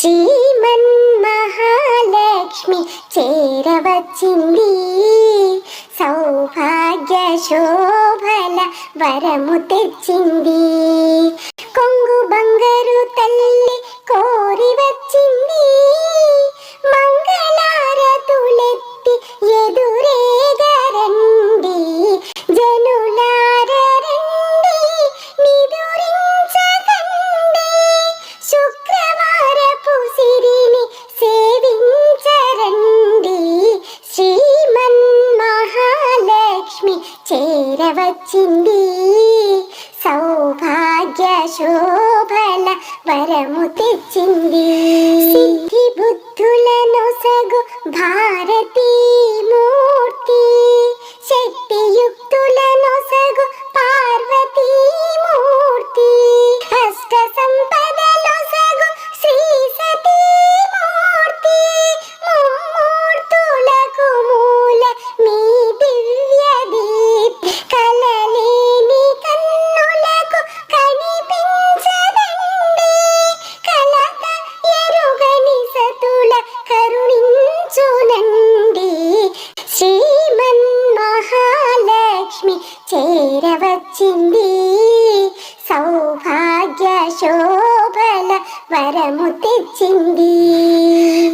శ్రీమన్మహాలక్ష్మి చేరవచ్చింది, సౌభాగ్య శోభల వరము తెచ్చింది. కొంగు బంగారు తల్లి కోరి వచ్చింది, మంగళారతులెత్తి ఎదురేగరండి. జనులార రండి, నిదురించకండి, శుక్రవారపు సిరిని సేవించరండి. శ్రీమన్మహాలక్ష్మి చేరవచ్చింది, సౌభాగ్య శోభల వరము తెచ్చింది. సిద్ధి బుద్ధులను సగు భారతీ మూర్తి, శక్తియుక్తులను సగు పార్వతీ మూర్తి, అష్ట సంపదలు సగు శ్రీ సతీ మూర్తి, ముమ్మూర్తులకు మూల మీ దివ్య దీప్తి. కలలేని కన్నులకు కనిపించదండి, కలత ఎరుగని సతుల కరుణించునండి. శ్రీమన్మహాలక్ష్మి చేరవచ్చింది, సౌభాగ్య శోభల వరము తెచ్చింది.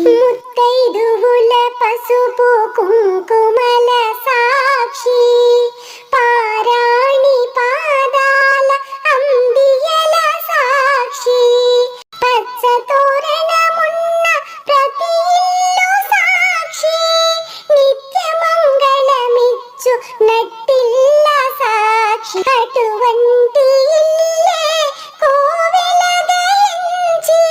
ముత్తైదువుల పసుపు కుంకుమల సాక్షి, పారాణి పాదాల అందియల సాక్షి, పచ్చ తోరణమున్న ప్రతి ఇల్లు సాక్షి, నిత్య మంగళమిచ్చు నట్టిల్ల సాక్షి. అటువంటి ఇల్లే కోవెలగా ఎంచి,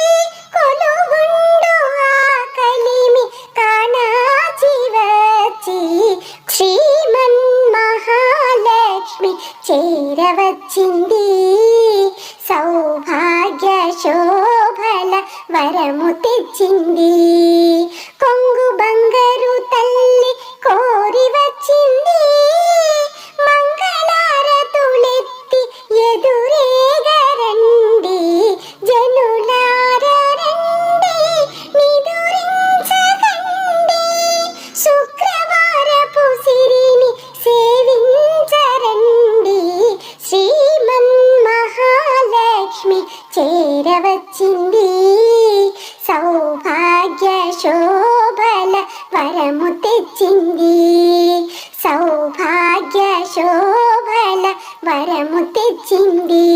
కొలుగుండు ఆకలిమి కానాచి వచ్చి. శ్రీమన్మహాలక్ష్మి చేరవచ్చింది, సౌభాగ్య శోభల వరము తెచ్చింది. కొంగు బంగారు తల్లి కోరి వచ్చింది, మంగళారతులెత్తి ఎదురేగరండి. జనులార రండి, నిదురించకండి, శుక్రవారపు సిరిని సేవించరండి. శ్రీమన్మహాలక్ష్మి చేరవచ్చింది, సౌభాగ్య శోభల వరము తెచ్చింది. సౌభాగ్య శోభల వరము తెచ్చింది.